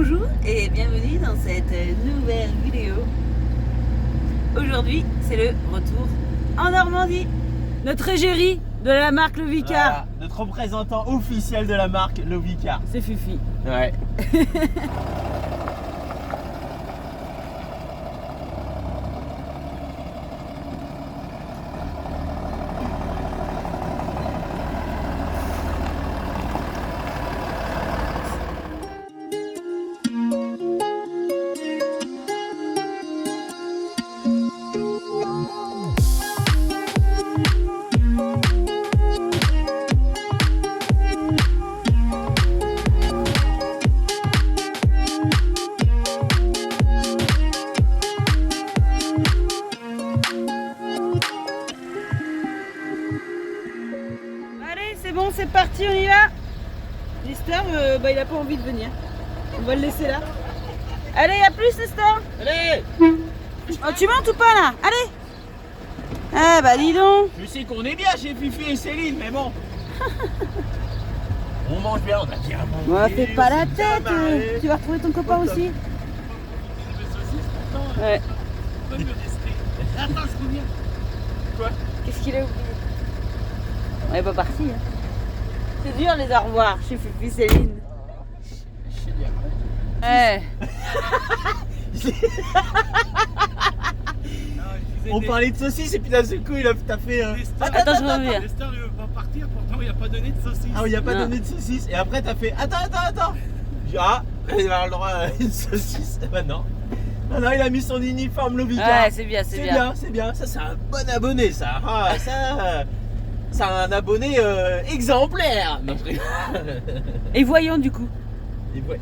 Bonjour et bienvenue dans cette nouvelle vidéo. Aujourd'hui, c'est le retour en Normandie. Notre égérie de la marque Le Vicard. Voilà, notre représentant officiel de la marque Le Vicard. C'est Fifi. Ouais. Allez, c'est bon, c'est parti, on y va. Nestor, il a pas envie de venir. On va le laisser là. Allez, à plus, Nestor. Allez, Oh, tu montes ou pas là? Allez. Ah bah dis donc. je sais qu'on est bien chez Fifi et Céline, mais bon. On mange bien, on a bien mangé. Ouais, fais pas la on s'est bien tête. marré. Tu vas retrouver ton copain aussi. Ouais. Attends, je reviens. Quoi? Qu'est-ce qu'il a oublié? On est pas parti. Hein. C'est dur les au revoir chez Fifi Céline. Ouais. On parlait de saucisses et puis d'un seul coup t'as fait. Attends, je reviens. Nestor il veut pas partir, pourtant il a pas donné de saucisse. Ah oui, il a pas Non. donné de saucisses. Et après t'as fait. Attends. J'ai dit, ah, il va avoir le droit à une saucisse. Bah non. Non, il a mis son uniforme Le Vicard. Ouais, c'est bien, c'est bien. C'est bien. Ça, c'est un bon abonné, ça. Ah, ça. C'est un abonné exemplaire. Non, je rigole. Et voyons du coup.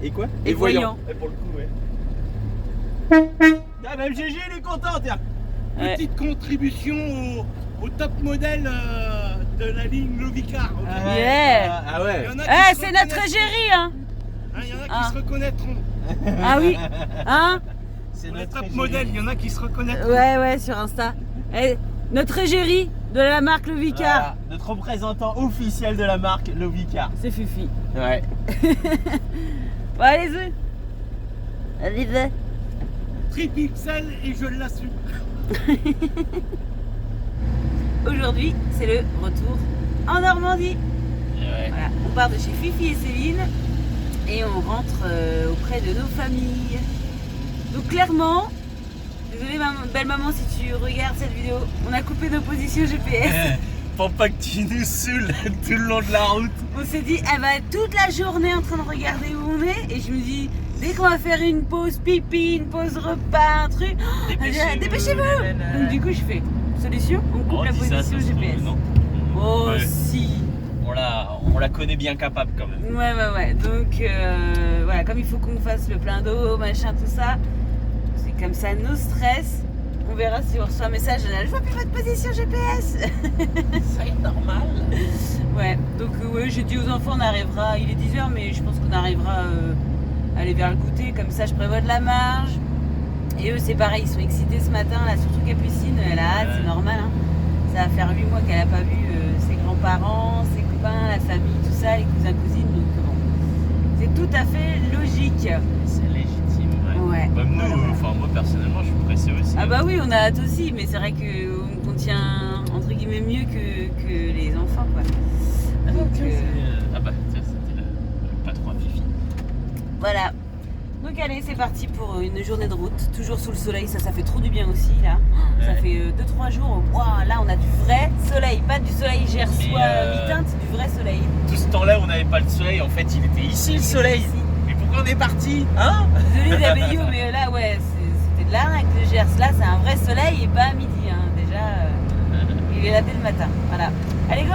Et quoi? Et voyant. Et pour le coup, ouais. Ah, même GG, il est content, tiens. Ouais. Petite contribution au top modèle de la ligne Le Vicard. Ok. Yeah. Ah ouais. Il y en a qui Eh, se c'est notre reconnaîtront. égérie, hein. Hein, il y en a qui Ah. se reconnaîtront. Ah oui. Hein? C'est Pour les notre top égérie. modèles, il y en a qui se reconnaîtront. Ouais, sur Insta. Eh, notre égérie de la marque Le Vicard. Voilà, notre représentant officiel de la marque Le Vicard. C'est Fifi. Ouais. Bon, allez-y. Allez-y. Tripixel et je l'assume. Aujourd'hui, c'est le retour en Normandie. Ouais. Voilà, on part de chez Fifi et Céline et on rentre auprès de nos familles. Donc clairement, désolée belle maman si tu regardes cette vidéo, on a coupé nos positions GPS. Pour pas que tu nous saoules tout le long de la route. On s'est dit, elle va être toute la journée en train de regarder où on est et je me dis, dès qu'on va faire une pause pipi, une pause repas, un truc, dépêchez-vous. Donc du coup je fais, solution, on coupe la position GPS. Oh Ouais. si. On la connaît bien capable quand même. Ouais. Donc voilà, comme il faut qu'on fasse le plein d'eau, machin, tout ça, c'est comme ça, nos stress. On verra si on reçoit un message. Je vois plus votre position GPS. Ça est normal. Ouais, donc ouais, j'ai dit aux enfants, on arrivera, il est 10h, mais je pense qu'on arrivera à aller vers le goûter. Comme ça, je prévois de la marge. Et eux, c'est pareil, ils sont excités ce matin, là, surtout Capucine, elle a hâte, c'est normal. Hein. Ça va faire 8 mois qu'elle n'a pas vu ses grands-parents, ses copains, la famille, tout ça, les cousins, cousines. Donc bon, c'est tout à fait logique. C'est légitime, Ouais. Même nous, Voilà. enfin moi personnellement je suis pressé aussi. Ah bah oui, on a hâte aussi, mais c'est vrai qu'on contient entre guillemets mieux que les enfants, quoi. Donc Ah bah tiens, c'était le patron à Fifi. voilà. Donc allez, c'est parti pour une journée de route, toujours sous le soleil, ça fait trop du bien aussi là. Ça Ouais. fait 2-3 jours, waouh, là on a du vrai soleil, pas du soleil gersois Mais, mi-teinte, c'est du vrai soleil. Tout ce temps-là, on n'avait pas le soleil. En fait, il était ici le soleil. Ici. Mais pourquoi on est parti? Hein? Désolé d'Abeillot, mais là ouais, c'était de l'arnaque de Gers. Là c'est un vrai soleil et pas à midi, hein. Déjà il est là dès le matin. Voilà. Allez go!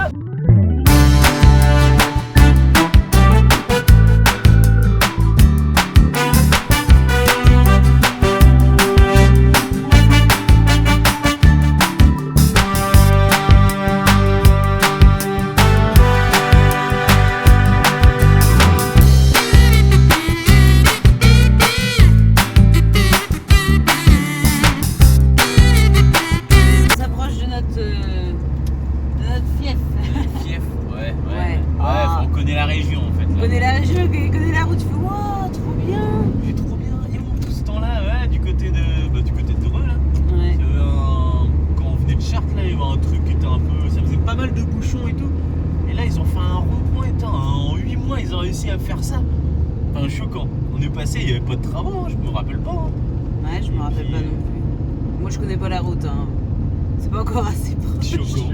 On s'approche de notre fief. enfin choquant. On est passé, il n'y avait pas de travaux, hein, je me rappelle pas. Hein. Ouais, je me rappelle pas non plus. Moi, je connais pas la route. Hein. C'est pas encore assez proche. Choquant.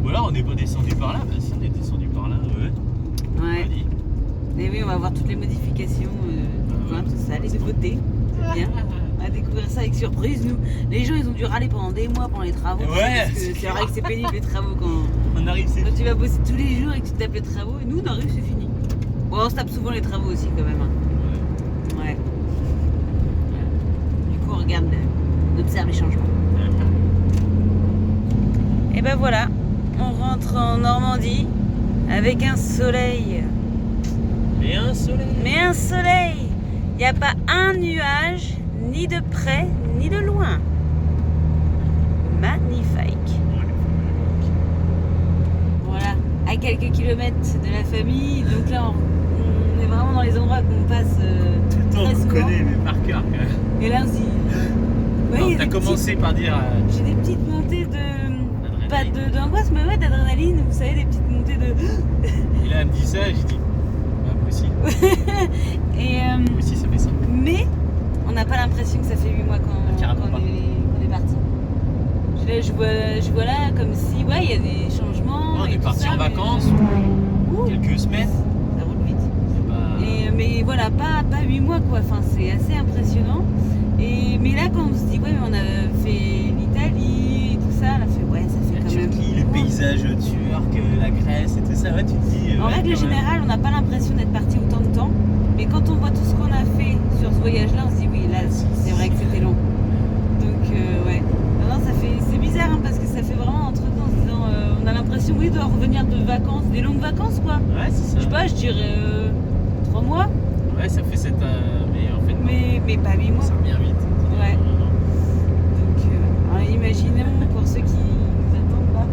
Ou alors on n'est pas descendu par là. Bah si, on est descendu par là, ouais. Ouais. Vas-y. Et oui, on va voir toutes les modifications, tout ça, les nouveautés. C'est bien. On va découvrir ça avec surprise. Nous, les gens, ils ont dû râler pendant des mois pendant les travaux. Ouais, Parce que c'est vrai que c'est pénible les travaux quand On arrive, c'est tu vas bosser tous les jours et que tu tapes les travaux. Et nous, on arrive, c'est fini. Bon, on se tape souvent les travaux aussi quand même. Hein. Ouais. Du coup, on regarde, on observe les changements. Et ben voilà, on rentre en Normandie avec un soleil. Mais un soleil. Mais un soleil. Il n'y a pas un nuage, ni de près, ni de loin. Magnifique. Voilà, à quelques kilomètres de la famille. Donc là, on est vraiment dans les endroits qu'on passe Tout le temps, très on souvent. connaît, mais par cœur. quand même. Et là, on se dit... Ouais, il y a T'as des commencé par dire. j'ai des petites montées de... Pas d'angoisse, mais ouais, d'adrénaline. Vous savez, des petites montées de... Et là, elle me dit ça, et j'ai dit. Ah, moi aussi. Et, Moi aussi, ça fait ça. mais on n'a pas l'impression que ça fait 8 mois Carrément qu'on pas. est parti. Je vois là comme si, ouais, il y a des changements. On et est tout parti ça, en mais- vacances, Ouh, quelques semaines. ça roule vite. C'est pas. Mais voilà, pas 8 mois quoi, enfin, c'est assez impressionnant. Mais là, quand on se dit, ouais, mais on a fait l'Italie et tout ça, là, fait, ouais, ça fait La quand même. Turquie, les paysages turcs, la Grèce et tout ça, ouais, tu te dis. En ouais, règle quand même. générale, on n'a pas l'impression d'être parti autant de temps. Mais quand on voit tout ce qu'on a fait sur ce voyage-là, on se dit, oui, là, c'est vrai que c'était long. Donc, ouais. Non, c'est bizarre hein, parce que ça fait vraiment entre temps en se disant, on a l'impression, oui, de revenir de vacances, des longues vacances, quoi. Ouais, c'est ça. Je sais pas, je dirais 3 mois, Ouais, ça fait cette. Mais en fait, non. mais pas 8 mois. Ça revient vite. Ouais. Non, non, non. Donc, alors, imaginons pour ceux qui nous attendent là.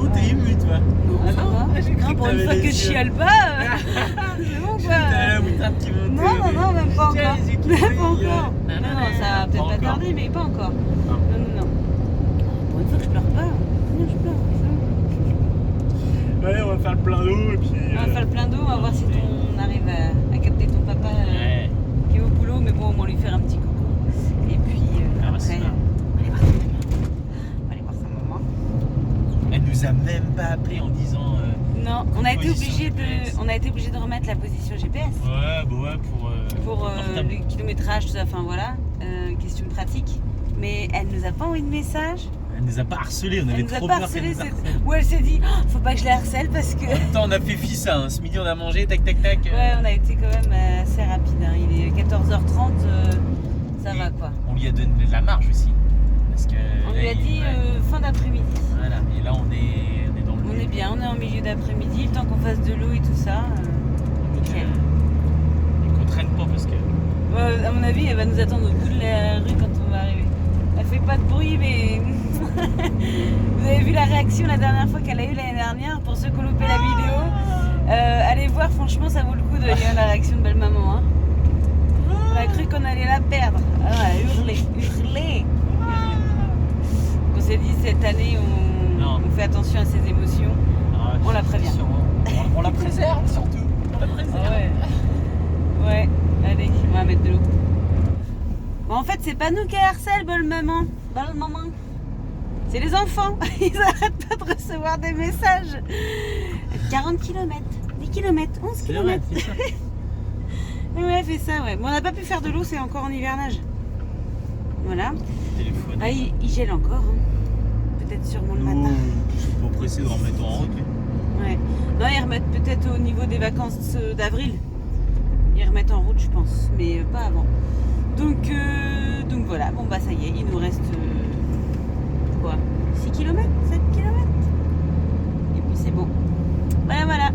Oh, t'es ému, toi. Non, Ah ça non, va. ah, j'ai cru Non, que pour une t'avais fois les que je yeux. chiale pas, c'est bon quoi. T'as la moutarde qui monte. Non, même pas Tiens, encore. les yeux qui Même pas brillent. encore. Non, ça va peut-être pas tarder, mais pas encore. Non. Pour une fois que je pleure pas. Non, je pleure. Ouais, on va faire le plein d'eau et puis. On va faire le plein d'eau, on va voir si on arrive à capter ton papa Ouais. qui est au boulot, mais bon, on va lui faire un petit coucou. Et puis Ah, après, c'est bien. on va aller voir sa maman. Elle nous a même pas appelé en disant. Non, on a été Position obligé GPS. de remettre la position GPS Ouais, bah ouais, pour portable. le kilométrage, tout ça. Enfin voilà, question pratique. Mais elle nous a pas envoyé de message. Elle nous a pas harcelé, on avait Elle nous a trop pas peur qu'elle harcelé. nous harcèle. Où elle s'est dit, oh, faut pas que je la harcèle parce que. En même temps, on a fait fi ça, hein. Ce midi on a mangé, tac tac tac. Ouais, on a été quand même assez rapide. Hein. Il est 14h30, ça Et va quoi. On lui a donné de la marge aussi. Parce que On là, lui a dit ouais. fin d'après-midi. Voilà, et là on est dans le On but. est bien, on est en milieu d'après-midi, le temps qu'on fasse de l'eau et tout ça. Nickel. Et qu'on traîne pas parce que. Ouais, à mon avis, elle va nous attendre au bout de la rue quand on va arriver. Elle fait pas de bruit, mais. Vous avez vu la réaction la dernière fois qu'elle a eu l'année dernière. Pour ceux qui ont loupé la vidéo, allez voir, franchement, ça vaut le coup de lire la réaction de belle-maman. Hein. On a cru qu'on allait la perdre. Ah, elle a hurlé. On s'est dit, cette année, Non. on fait attention à ses émotions. Ah, On la prévient. On la préserve surtout. On la préserve. Ah ouais. Allez, on va mettre de l'eau. Bon, en fait, c'est pas nous qui harcèle, bol maman. C'est les enfants. Ils arrêtent pas de recevoir des messages. 40 km, 10 km, 11 C'est vrai, km. c'est ça. Ouais, fait ça, ouais. Bon, on n'a pas pu faire de l'eau, c'est encore en hivernage. Voilà. Téléphone. Ah, il gèle encore. Hein. Peut-être sûrement le matin. Je suis pas pressé de remettre en route. Ouais. Non, ils remettent peut-être au niveau des vacances d'avril. Ils remettent en route, je pense, mais pas avant. Donc voilà, bon bah ça y est, il nous reste quoi 6 km, 7 km. Et puis c'est bon. Voilà.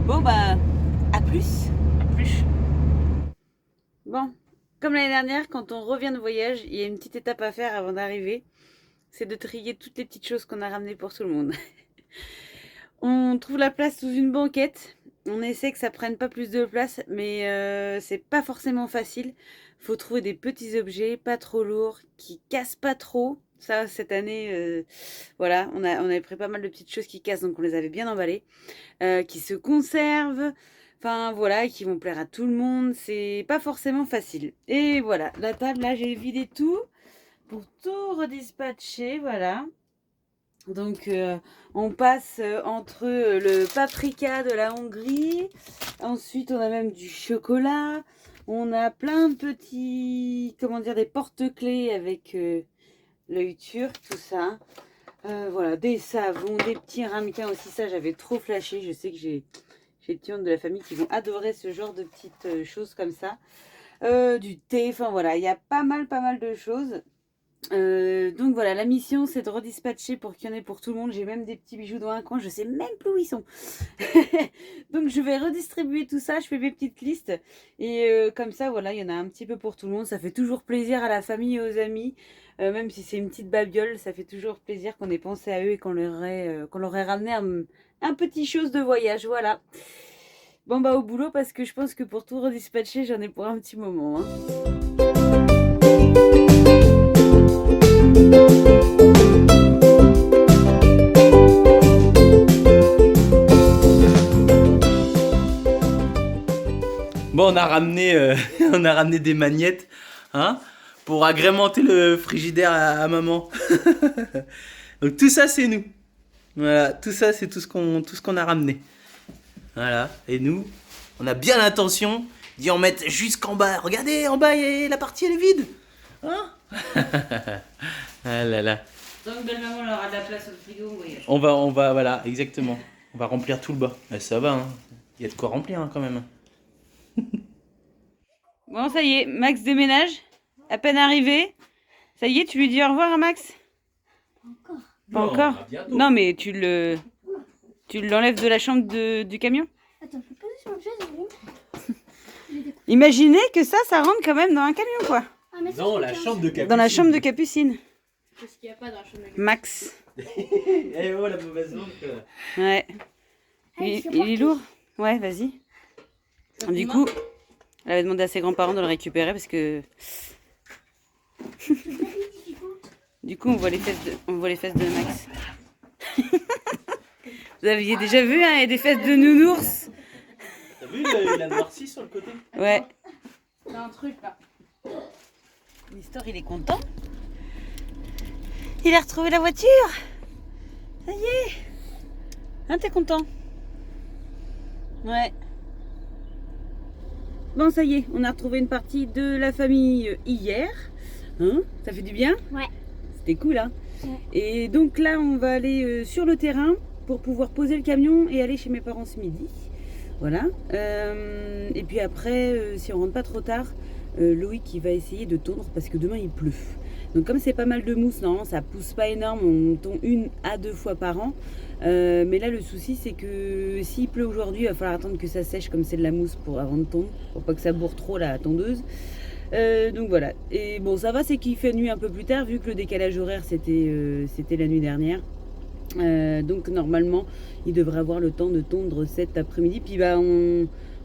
Bon bah, à plus. À plus. Bon, comme l'année dernière, quand on revient de voyage, il y a une petite étape à faire avant d'arriver. C'est de trier toutes les petites choses qu'on a ramenées pour tout le monde. On trouve la place sous une banquette. On essaie que ça prenne pas plus de place, mais c'est pas forcément facile. Faut trouver des petits objets, pas trop lourds, qui cassent pas trop. Ça, cette année, voilà, on avait pris pas mal de petites choses qui cassent, donc on les avait bien emballées. Qui se conservent. Enfin voilà, qui vont plaire à tout le monde. C'est pas forcément facile. Et voilà, la table là, j'ai vidé tout pour tout redispatcher. Voilà. Donc on passe entre le paprika de la Hongrie. Ensuite, on a même du chocolat. On a plein de petits, comment dire, des porte-clés avec l'œil turc, tout ça. Voilà, des savons, des petits ramequins aussi. Ça, j'avais trop flashé. Je sais que j'ai des petits membres de la famille qui vont adorer ce genre de petites choses comme ça. Du thé, enfin voilà, il y a pas mal de choses. Donc voilà, la mission c'est de redispatcher pour qu'il y en ait pour tout le monde. J'ai même des petits bijoux dans un coin, je sais même plus où ils sont. Donc je vais redistribuer tout ça, je fais mes petites listes. Et comme ça, voilà, il y en a un petit peu pour tout le monde. Ça fait toujours plaisir à la famille et aux amis. Même si c'est une petite babiole, ça fait toujours plaisir qu'on ait pensé à eux et qu'on leur ait ramené un petit chose de voyage, voilà. Bon bah au boulot parce que je pense que pour tout redispatcher, j'en ai pour un petit moment. Bon, on a ramené des magnettes, hein, pour agrémenter le frigidaire à maman. Donc tout ça, c'est nous. Voilà, tout ça, c'est tout ce qu'on a ramené. Voilà, et nous, on a bien l'intention d'y en mettre jusqu'en bas. Regardez, en bas, la partie, elle est vide. Hein? Ah là là. Donc belle-maman elle aura de la place au frigo au voyage. On va, voilà, exactement. On va remplir tout le bas. Mais ça va, hein. Il y a de quoi remplir, hein, quand même. Bon, ça y est, Max déménage. À peine arrivé. Ça y est, tu lui dis au revoir à Max? Pas encore. Non, mais tu l'enlèves de la chambre du camion. Attends, je peux poser sur le chaise. Imaginez que ça rentre quand même dans un camion, quoi. Ah, mais Dans la chambre de Capucine. Dans la chambre de Capucine. Qu'est-ce qu'il n'y a pas dans la chambre de Capucine? Max. Eh oh, la mauvaise langue. Ouais. Il est lourd. Ouais, vas-y. Du coup, elle avait demandé à ses grands-parents de le récupérer parce que... Du coup, on voit les fesses de Max. Vous aviez déjà vu, hein, il y a des fesses de nounours. T'as vu, il a noirci sur le côté? Ouais. Il y a un truc là. Nestor, il est content. Il a retrouvé la voiture. Ça y est. Hein, t'es content? Ouais. Bon, ça y est, on a retrouvé une partie de la famille hier. Hein? Ça fait du bien? Ouais. C'était cool, hein? Ouais. Et donc là, on va aller sur le terrain pour pouvoir poser le camion et aller chez mes parents ce midi. Voilà. Et puis après, si on rentre pas trop tard, Loïc il va essayer de tondre parce que demain il pleut. Donc comme c'est pas mal de mousse, normalement ça pousse pas énorme, on tond 1 à 2 fois par an. Mais là le souci c'est que s'il pleut aujourd'hui, il va falloir attendre que ça sèche comme c'est de la mousse avant de tondre, pour pas que ça bourre trop la tondeuse. Donc voilà. Et bon ça va, c'est qu'il fait nuit un peu plus tard vu que le décalage horaire c'était la nuit dernière. Donc normalement il devrait avoir le temps de tondre cet après-midi. Puis bah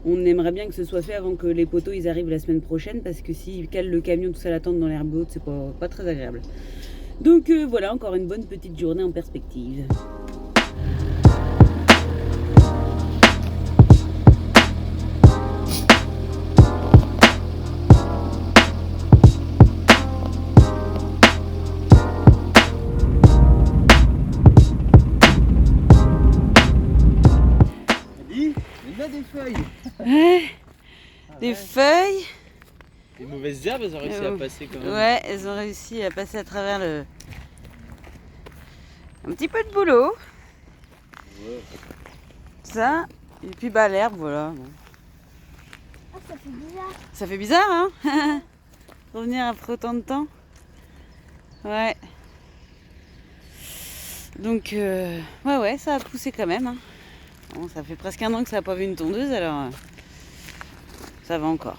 on aimerait bien que ce soit fait avant que les poteaux ils arrivent la semaine prochaine, parce que s'ils calent le camion tout ça l'attendre dans l'herbe haute, c'est pas très agréable. Donc voilà, encore une bonne petite journée en perspective. Des feuilles. Ouais, des feuilles. Les mauvaises herbes, elles ont réussi à passer quand même. Ouais, elles ont réussi à passer à travers un petit peu de boulot. Ouais. Ça, et puis bah l'herbe, voilà. Bon. Ah, ça fait bizarre. Ça fait bizarre, hein? Revenir après autant de temps. Ouais. Donc, ouais, ça a poussé quand même, hein. Bon, ça fait presque 1 an que ça n'a pas vu une tondeuse, alors ça va encore.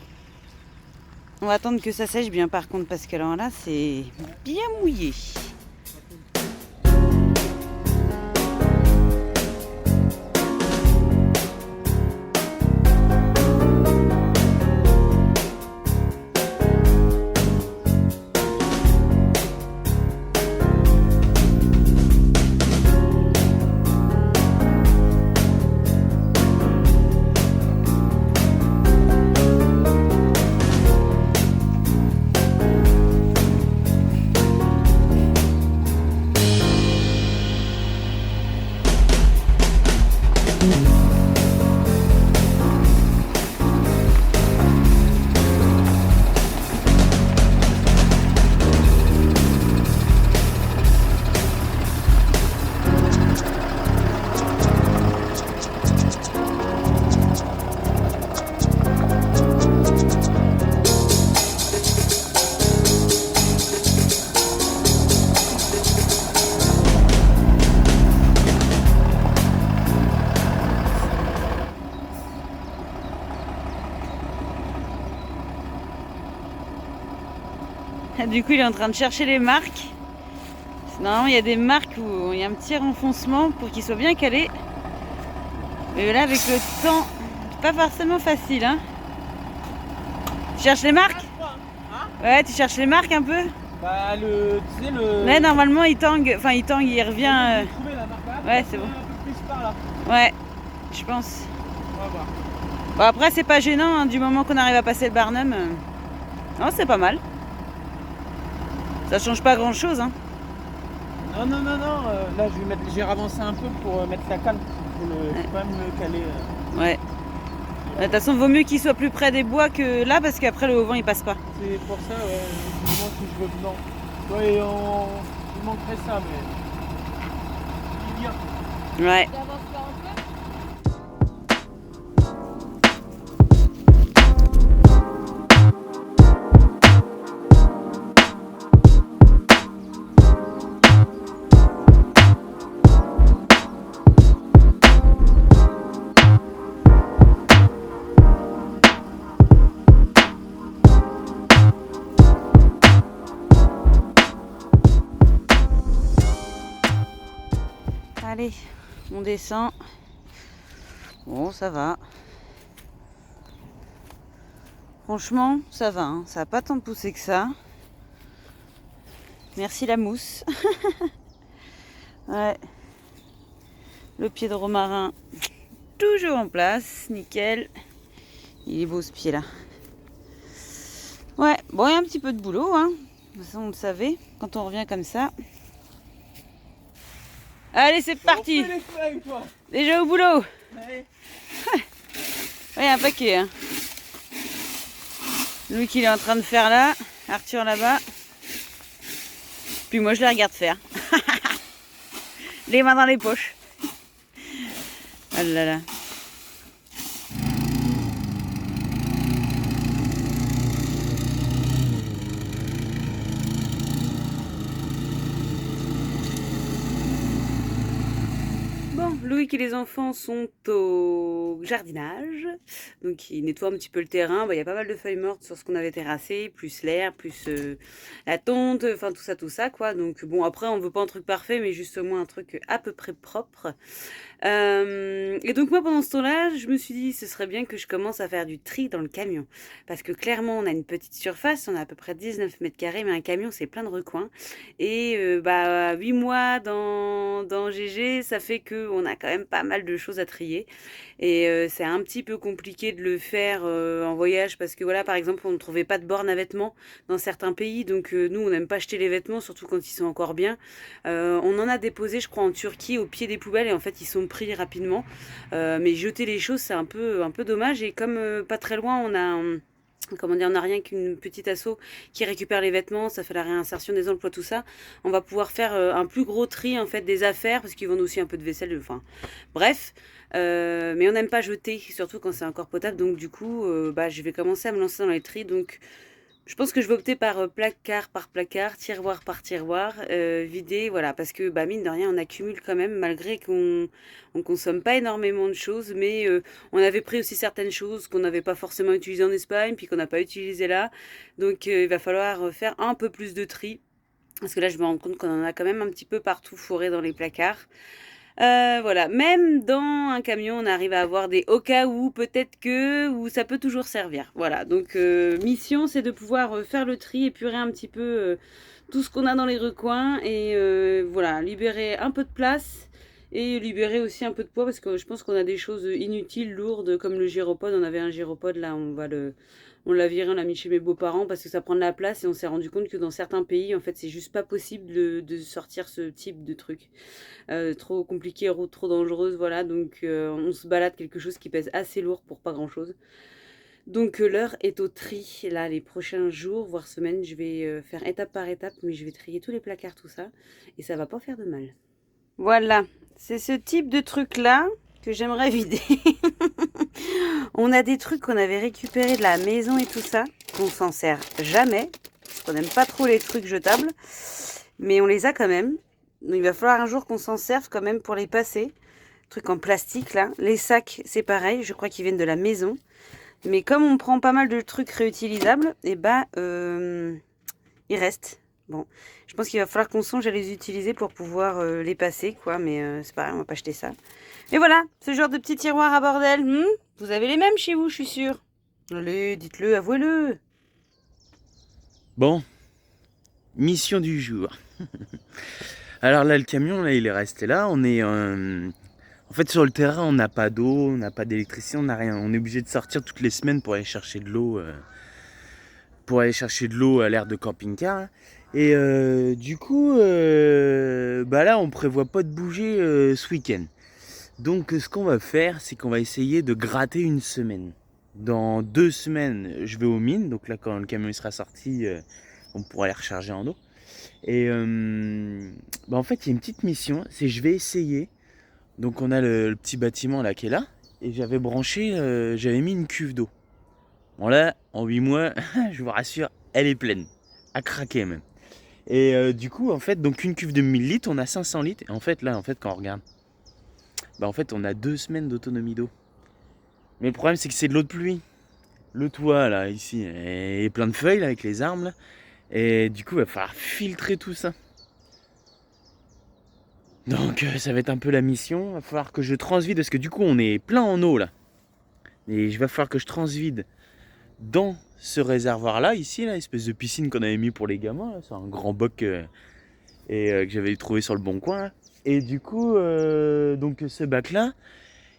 On va attendre que ça sèche bien par contre, parce que alors là c'est bien mouillé. Du coup, il est en train de chercher les marques. Normalement, il y a des marques où il y a un petit renfoncement pour qu'il soit bien calé. Mais là, avec le temps, c'est pas forcément facile. Hein. Tu cherches les marques? Ouais, tu cherches les marques un peu? Bah, tu sais, le. Ouais, normalement, il tangue, il revient. Trouver la marque là. Ouais, c'est bon. Un peu plus par là. Ouais, je pense. On va voir. Bon, après, c'est pas gênant, hein, du moment qu'on arrive à passer le Barnum. Non, c'est pas mal. Ça change pas grand chose, hein. Non. Là, j'ai ravancé un peu pour mettre la cale. Pour quand même le caler. Ouais. De toute façon, vaut mieux qu'il soit plus près des bois que là, parce qu'après, le haut vent, il passe pas. C'est pour ça, ouais. Je me demande si je veux dedans. Ouais, il manquerait ça, mais. Il vient. Ouais. Allez, on descend. Bon, ça va. Franchement, ça va. Hein. Ça n'a pas tant de poussé que ça. Merci la mousse. Ouais. Le pied de romarin, toujours en place. Nickel. Il est beau ce pied là. Ouais, bon, il y a un petit peu de boulot. Hein. De toute façon, on le savait. Quand on revient comme ça. Allez, c'est parti. On fait les flingues, toi. Déjà au boulot. Ouais. Ouais, un paquet. Hein. Lui qu'il est en train de faire là. Arthur là-bas. Puis moi, je les regarde faire. Les mains dans les poches. Oh là là. Loïc et les enfants sont au jardinage, donc ils nettoient un petit peu le terrain. Il y a pas mal de feuilles mortes sur ce qu'on avait terrassé, plus l'air, plus la tonte, enfin tout ça quoi. Donc bon, après on veut pas un truc parfait, mais juste au moins un truc à peu près propre. Et donc moi pendant ce temps-là, je me suis dit ce serait bien que je commence à faire du tri dans le camion, parce que clairement on a une petite surface, on a à peu près 19 mètres carrés, mais un camion c'est plein de recoins. Et 8 mois dans GG, ça fait qu'on a quand même pas mal de choses à trier. Et c'est un petit peu compliqué de le faire en voyage, parce que voilà, par exemple, on ne trouvait pas de borne à vêtements dans certains pays. Donc nous, on n'aime pas acheter les vêtements, surtout quand ils sont encore bien. On en a déposé, je crois, en Turquie, au pied des poubelles, et en fait, ils sont pris rapidement. Mais jeter les choses, c'est un peu dommage. Et comme pas très loin, on a... on n'a rien qu'une petite asso qui récupère les vêtements, ça fait la réinsertion des emplois, tout ça. On va pouvoir faire un plus gros tri en fait des affaires, parce qu'ils vendent aussi un peu de vaisselle, enfin bref. Mais on n'aime pas jeter, surtout quand c'est encore potable. Donc du coup, je vais commencer à me lancer dans les tris. Donc je pense que je vais opter par placard par placard, tiroir par tiroir, vider, voilà, parce que mine de rien, on accumule quand même, malgré qu'on consomme pas énormément de choses, mais on avait pris aussi certaines choses qu'on n'avait pas forcément utilisées en Espagne, puis qu'on n'a pas utilisées là. Donc il va falloir faire un peu plus de tri, parce que là je me rends compte qu'on en a quand même un petit peu partout fourré dans les placards. Voilà, même dans un camion, on arrive à avoir des au cas où, peut-être que, où ça peut toujours servir. Voilà, donc mission, c'est de pouvoir faire le tri, épurer un petit peu tout ce qu'on a dans les recoins, et voilà, libérer un peu de place et libérer aussi un peu de poids, parce que je pense qu'on a des choses inutiles, lourdes, comme le gyropode. On avait un gyropode, là, on l'a viré, on l'a mis chez mes beaux-parents parce que ça prend de la place, et on s'est rendu compte que dans certains pays, en fait, c'est juste pas possible de sortir ce type de truc. Trop compliqué, route trop dangereuse, voilà. Donc on se balade quelque chose qui pèse assez lourd pour pas grand-chose. Donc l'heure est au tri. Là, les prochains jours, voire semaines, je vais faire étape par étape, mais je vais trier tous les placards, tout ça, et ça va pas faire de mal. Voilà, c'est ce type de truc-là que j'aimerais vider. On a des trucs qu'on avait récupérés de la maison et tout ça, qu'on s'en sert jamais, parce qu'on n'aime pas trop les trucs jetables, mais on les a quand même. Donc il va falloir un jour qu'on s'en serve quand même pour les passer. Trucs en plastique là. Les sacs, c'est pareil, je crois qu'ils viennent de la maison. Mais comme on prend pas mal de trucs réutilisables, et Il reste. Bon, je pense qu'il va falloir qu'on songe à les utiliser pour pouvoir les passer, quoi. Mais c'est pas grave, on va pas acheter ça. Mais voilà, ce genre de petits tiroirs à bordel. Vous avez les mêmes chez vous, je suis sûre. Allez, dites-le, avouez-le. Bon, mission du jour. Alors là, le camion, là, il est resté là. On est... En fait, sur le terrain, on n'a pas d'eau, on n'a pas d'électricité, on n'a rien. On est obligé de sortir toutes les semaines pour aller chercher de l'eau. À l'aire de camping-car. Et du coup, bah là, on prévoit pas de bouger ce week-end. Donc, ce qu'on va faire, c'est qu'on va essayer de gratter une semaine. Dans 2 semaines, je vais aux mines. Donc là, quand le camion sera sorti, on pourra les recharger en eau. Et bah en fait, il y a une petite mission. C'est je vais essayer. Donc, on a le petit bâtiment là qui est là. Et j'avais branché, j'avais mis une cuve d'eau. Bon là, en 8 mois, je vous rassure, elle est pleine. À craquer même. Et du coup, en fait, donc une cuve de 1000 litres, on a 500 litres. Et en fait, là, quand on regarde, bah en fait, on a 2 semaines d'autonomie d'eau. Mais le problème, c'est que c'est de l'eau de pluie. Le toit, là, ici, est plein de feuilles, là, avec les arbres, là. Et du coup, il va falloir filtrer tout ça. Donc, ça va être un peu la mission. Il va falloir que je transvide, parce que du coup, on est plein en eau, là. Et il va falloir que je transvide dans ce réservoir-là, ici, là, espèce de piscine qu'on avait mis pour les gamins. Là. C'est un grand boc que j'avais trouvé sur le bon coin. Là. Et du coup, donc ce bac-là,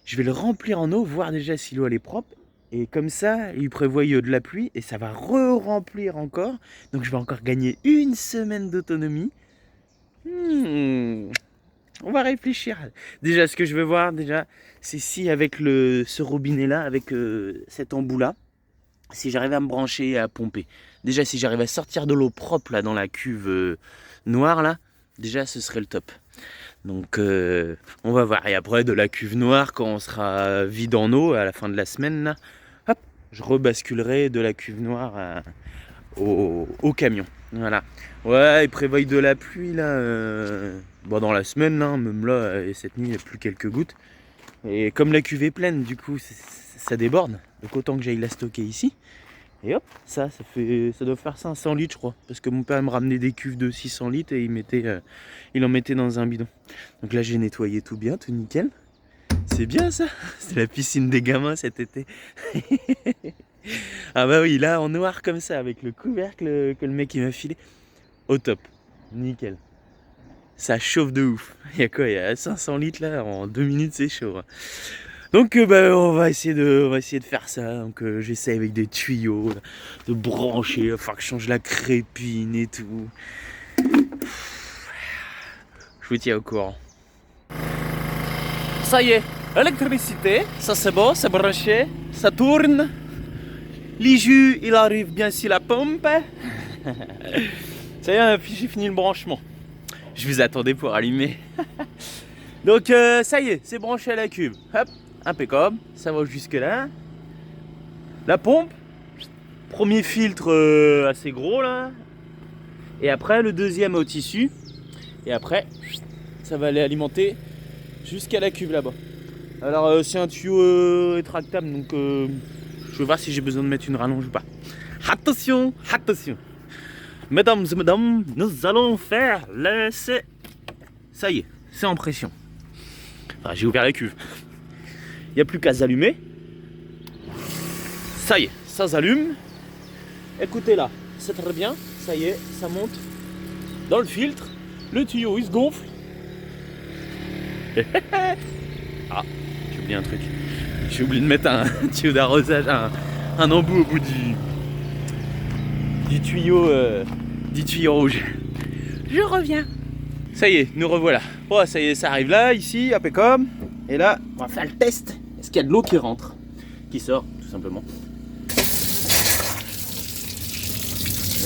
je vais le remplir en eau, voir déjà si l'eau elle est propre. Et comme ça, il prévoit de la pluie et ça va re-remplir encore. Donc je vais encore gagner 1 semaine d'autonomie. On va réfléchir. Déjà, ce que je veux voir, c'est si avec ce robinet-là, avec cet embout-là, si j'arrive à me brancher et à pomper. Déjà, si j'arrive à sortir de l'eau propre là dans la cuve noire, là, déjà, ce serait le top. Donc, on va voir. Et après, de la cuve noire, quand on sera vide en eau, à la fin de la semaine, là, hop, je rebasculerai de la cuve noire au camion. Voilà. Ouais, il prévoit de la pluie, là, bon, dans la semaine, là, même là, et cette nuit, il n'y a plus quelques gouttes. Et comme la cuve est pleine, du coup, ça déborde. Donc autant que j'aille la stocker ici. Et hop, ça doit faire 500 litres, je crois. Parce que mon père me ramenait des cuves de 600 litres et il en mettait dans un bidon. Donc là, j'ai nettoyé tout bien, tout nickel. C'est bien ça. C'est la piscine des gamins cet été. Ah bah oui, là, en noir comme ça, avec le couvercle que le mec il m'a filé. Au top. Nickel. Ça chauffe de ouf. Il y a quoi? Il y a 500 litres là, en 2 minutes, c'est chaud. Donc on va essayer de faire ça. Donc j'essaie avec des tuyaux de brancher, il va falloir que je change la crépine et tout. Je vous tiens au courant. Ça y est, électricité, ça c'est bon, c'est branché, ça tourne. L'IJU, il arrive bien si la pompe. Ça y est, j'ai fini le branchement. Je vous attendais pour allumer. Donc ça y est, c'est branché à la cuve. Hop. Impeccable, ça va jusque là. La pompe, premier filtre assez gros là. Et après le deuxième au tissu. Et après, ça va aller alimenter jusqu'à la cuve là-bas. Alors c'est un tuyau rétractable, donc je vais voir si j'ai besoin de mettre une rallonge ou pas. Attention, attention. Mesdames et mesdames, nous allons faire l'essai. Ça y est, c'est en pression. Enfin, j'ai ouvert la cuve. Il n'y a plus qu'à s'allumer. Ça y est, ça s'allume. Écoutez là, c'est très bien. Ça y est, ça monte dans le filtre. Le tuyau il se gonfle. Ah, j'ai oublié un truc. J'ai oublié de mettre un tuyau d'arrosage, un embout au bout du tuyau rouge. Je reviens. Ça y est, nous revoilà. Oh, ça y est, ça arrive là, ici, impeccable. Et là, on va faire le test. Est-ce qu'il y a de l'eau qui rentre, qui sort, tout simplement.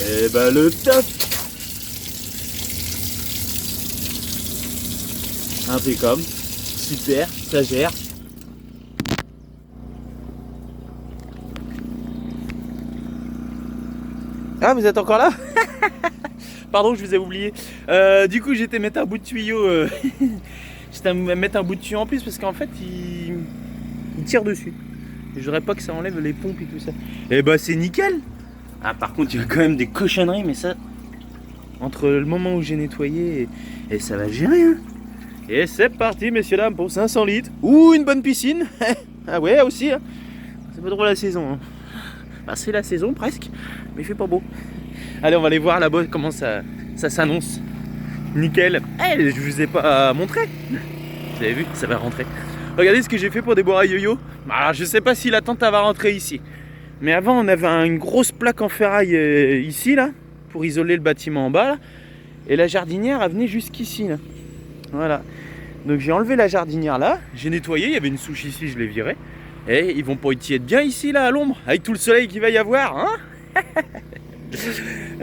Et bah le top. Impeccable. Super, ça gère. Ah, vous êtes encore là? Pardon, je vous ai oublié. Du coup, j'étais mettre un bout de tuyau. J'étais mettre un bout de tuyau en plus parce qu'en fait, il tire dessus. Et je voudrais pas que ça enlève les pompes et tout ça. Et bah, c'est nickel. Ah, par contre, il y a quand même des cochonneries, mais ça, entre le moment où j'ai nettoyé et ça va gérer. Hein. Et c'est parti, messieurs, dames, pour 500 litres. Ou une bonne piscine. Ah ouais, aussi. Hein. C'est pas trop la saison. Hein. Bah, c'est la saison presque, mais il fait pas beau. Allez, on va aller voir là-bas comment ça s'annonce. Nickel. Eh, je vous ai pas montré. Vous avez vu, ça va rentrer. Regardez ce que j'ai fait pour déboire à yo-yo. Alors, je sais pas si la tente va rentrer ici. Mais avant, on avait une grosse plaque en ferraille ici, là, pour isoler le bâtiment en bas, là. Et la jardinière, elle venait jusqu'ici, là. Voilà. Donc j'ai enlevé la jardinière là, j'ai nettoyé, il y avait une souche ici, je l'ai virée. Et ils vont pas y être bien ici, là, à l'ombre, avec tout le soleil qu'il va y avoir, hein.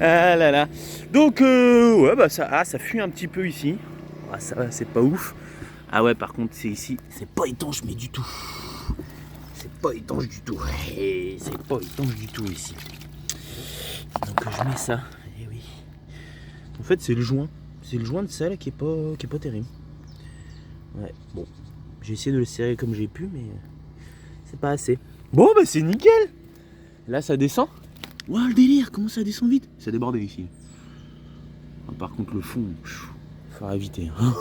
Ah là là. Donc, ouais, bah ça fuit un petit peu ici. Ah, ça va, c'est pas ouf. Ah ouais, par contre, c'est ici, c'est pas étanche, mais du tout. C'est pas étanche du tout. Et c'est pas étanche du tout ici. Donc je mets ça. Et oui. En fait, c'est le joint. C'est le joint de ça là qui est pas terrible. Ouais, bon. J'ai essayé de le serrer comme j'ai pu, mais c'est pas assez. Bon, bah c'est nickel. Là, ça descend. Waouh, le délire, comment ça descend vite. Ça débordait ici. Ah, par contre, le fond, il faudra éviter. Hein.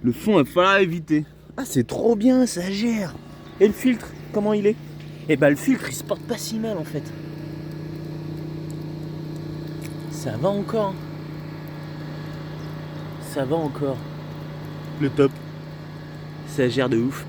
Le fond, il va falloir éviter. Ah, c'est trop bien, ça gère. Et le filtre, comment il est? Eh bah, le filtre, il se porte pas si mal en fait. Ça va encore. Hein. Ça va encore. Le top. Ça gère de ouf.